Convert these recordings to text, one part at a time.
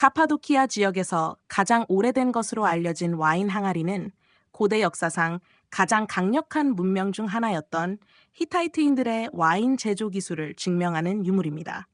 카파도키아 지역에서 가장 오래된 것으로 알려진 와인 항아리는 고대 역사상 가장 강력한 문명 중 하나였던 히타이트인들의 와인 제조 기술을 증명하는 유물입니다.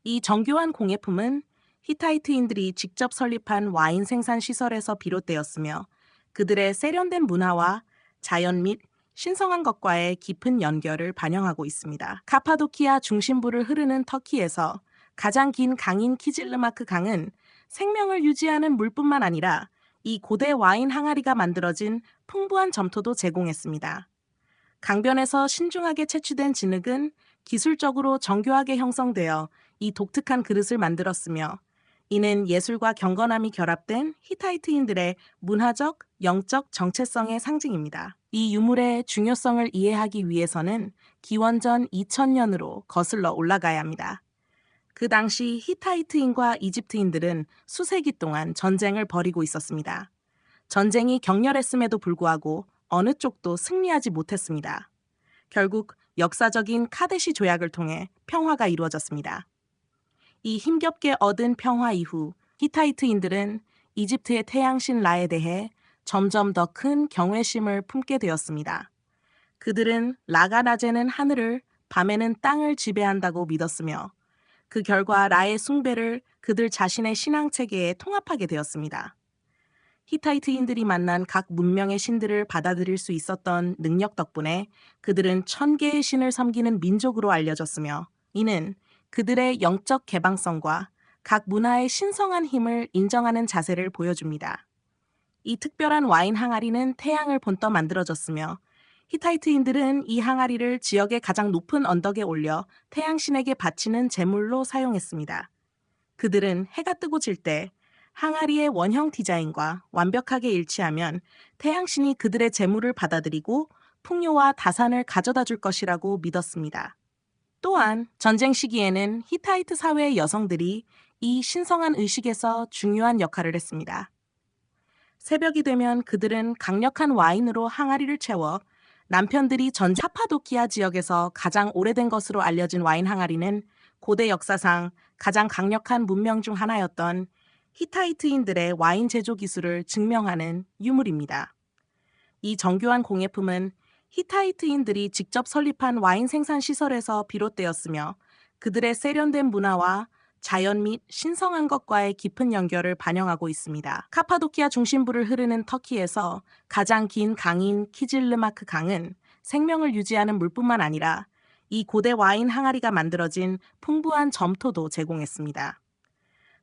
이 정교한 공예품은 히타이트인들이 직접 설립한 와인 생산 시설에서 비롯되었으며 그들의 세련된 문화와 자연 및 신성한 것과의 깊은 연결을 반영하고 있습니다. 카파도키아 중심부를 흐르는 터키에서 가장 긴 강인 키질르마크 강은 생명을 유지하는 물뿐만 아니라 이 고대 와인 항아리가 만들어진 풍부한 점토도 제공했습니다. 강변에서 신중하게 채취된 진흙은 기술적으로 정교하게 형성되어 이 독특한 그릇을 만들었으며 이는 예술과 경건함이 결합된 히타이트인들의 문화적, 영적 정체성의 상징입니다. 이 유물의 중요성을 이해하기 위해서는 기원전 2000년으로 거슬러 올라가야 합니다. 그 당시 히타이트인과 이집트인들은 수세기 동안 전쟁을 벌이고 있었습니다. 전쟁이 격렬했음에도 불구하고 어느 쪽도 승리하지 못했습니다. 결국 역사적인 카데시 조약을 통해 평화가 이루어졌습니다. 이 힘겹게 얻은 평화 이후 히타이트인들은 이집트의 태양신 라에 대해 점점 더 큰 경외심을 품게 되었습니다. 그들은 라가 낮에는 하늘을, 밤에는 땅을 지배한다고 믿었으며 그 결과 라의 숭배를 그들 자신의 신앙 체계에 통합하게 되었습니다. 히타이트인들이 만난 각 문명의 신들을 받아들일 수 있었던 능력 덕분에 그들은 1000개의 신을 섬기는 민족으로 알려졌으며 이는 그들의 영적 개방성과 각 문화의 신성한 힘을 인정하는 자세를 보여줍니다. 이 특별한 와인 항아리는 태양을 본떠 만들어졌으며 히타이트인들은 이 항아리를 지역의 가장 높은 언덕에 올려 태양신에게 바치는 제물로 사용했습니다. 그들은 해가 뜨고 질 때 항아리의 원형 디자인과 완벽하게 일치하면 태양신이 그들의 제물을 받아들이고 풍요와 다산을 가져다 줄 것이라고 믿었습니다. 또한 전쟁 시기에는 히타이트 사회의 여성들이 이 신성한 의식에서 중요한 역할을 했습니다. 새벽이 되면 그들은 강력한 와인으로 항아리를 채워 남편들이 전쟁 카파도키아 지역에서 가장 오래된 것으로 알려진 와인 항아리는 고대 역사상 가장 강력한 문명 중 하나였던 히타이트인들의 와인 제조 기술을 증명하는 유물입니다. 이 정교한 공예품은 히타이트인들이 직접 설립한 와인 생산 시설에서 비롯되었으며 그들의 세련된 문화와 자연 및 신성한 것과의 깊은 연결을 반영하고 있습니다. 카파도키아 중심부를 흐르는 터키에서 가장 긴 강인 키질르마크 강은 생명을 유지하는 물뿐만 아니라 이 고대 와인 항아리가 만들어진 풍부한 점토도 제공했습니다.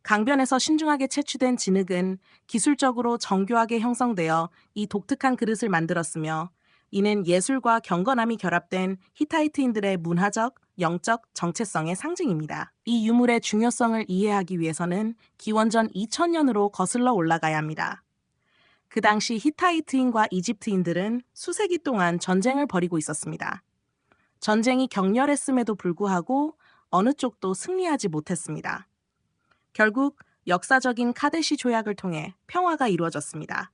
강변에서 신중하게 채취된 진흙은 기술적으로 정교하게 형성되어 이 독특한 그릇을 만들었으며 이는 예술과 경건함이 결합된 히타이트인들의 문화적, 영적 정체성의 상징입니다. 이 유물의 중요성을 이해하기 위해서는 기원전 2000년으로 거슬러 올라가야 합니다. 그 당시 히타이트인과 이집트인들은 수세기 동안 전쟁을 벌이고 있었습니다. 전쟁이 격렬했음에도 불구하고 어느 쪽도 승리하지 못했습니다. 결국 역사적인 카데시 조약을 통해 평화가 이루어졌습니다.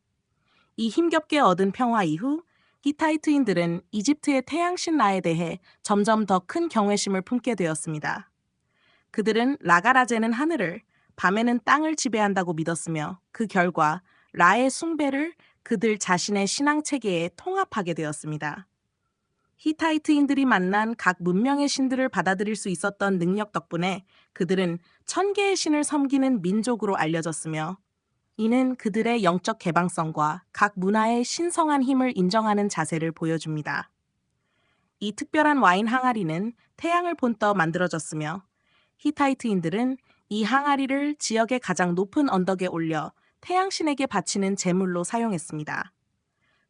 이 힘겹게 얻은 평화 이후 히타이트인들은 이집트의 태양신 라에 대해 점점 더 큰 경외심을 품게 되었습니다. 그들은 라가 낮에는 하늘을, 밤에는 땅을 지배한다고 믿었으며 그 결과 라의 숭배를 그들 자신의 신앙 체계에 통합하게 되었습니다. 히타이트인들이 만난 각 문명의 신들을 받아들일 수 있었던 능력 덕분에 그들은 1000개의 신을 섬기는 민족으로 알려졌으며 이는 그들의 영적 개방성과 각 문화의 신성한 힘을 인정하는 자세를 보여줍니다. 이 특별한 와인 항아리는 태양을 본떠 만들어졌으며 히타이트인들은 이 항아리를 지역의 가장 높은 언덕에 올려 태양신에게 바치는 제물로 사용했습니다.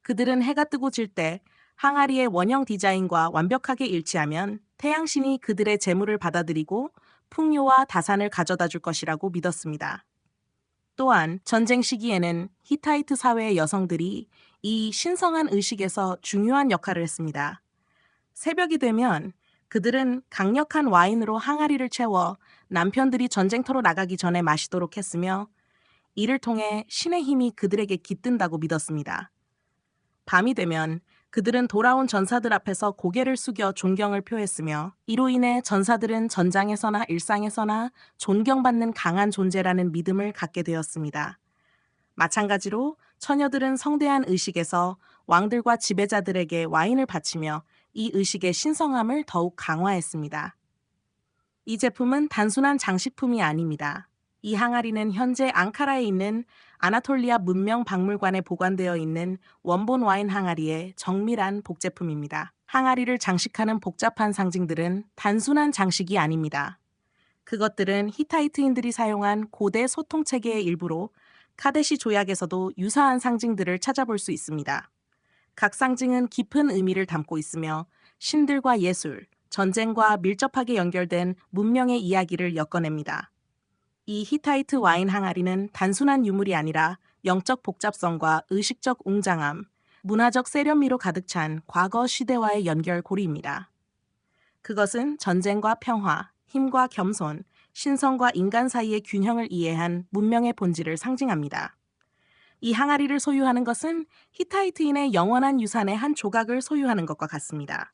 그들은 해가 뜨고 질 때 항아리의 원형 디자인과 완벽하게 일치하면 태양신이 그들의 제물을 받아들이고 풍요와 다산을 가져다 줄 것이라고 믿었습니다. 또한 전쟁 시기에는 히타이트 사회의 여성들이 이 신성한 의식에서 중요한 역할을 했습니다. 새벽이 되면 그들은 강력한 와인으로 항아리를 채워 남편들이 전쟁터로 나가기 전에 마시도록 했으며 이를 통해 신의 힘이 그들에게 깃든다고 믿었습니다. 밤이 되면 그들은 돌아온 전사들 앞에서 고개를 숙여 존경을 표했으며 이로 인해 전사들은 전장에서나 일상에서나 존경받는 강한 존재라는 믿음을 갖게 되었습니다. 마찬가지로 처녀들은 성대한 의식에서 왕들과 지배자들에게 와인을 바치며 이 의식의 신성함을 더욱 강화했습니다. 이 제품은 단순한 장식품이 아닙니다. 이 항아리는 현재 앙카라에 있는 아나톨리아 문명 박물관에 보관되어 있는 원본 와인 항아리의 정밀한 복제품입니다. 항아리를 장식하는 복잡한 상징들은 단순한 장식이 아닙니다. 그것들은 히타이트인들이 사용한 고대 소통 체계의 일부로 카데시 조약에서도 유사한 상징들을 찾아볼 수 있습니다. 각 상징은 깊은 의미를 담고 있으며 신들과 예술, 전쟁과 밀접하게 연결된 문명의 이야기를 엮어냅니다. 이 히타이트 와인 항아리는 단순한 유물이 아니라 영적 복잡성과 의식적 웅장함, 문화적 세련미로 가득 찬 과거 시대와의 연결고리입니다. 그것은 전쟁과 평화, 힘과 겸손, 신성과 인간 사이의 균형을 이해한 문명의 본질을 상징합니다. 이 항아리를 소유하는 것은 히타이트인의 영원한 유산의 한 조각을 소유하는 것과 같습니다.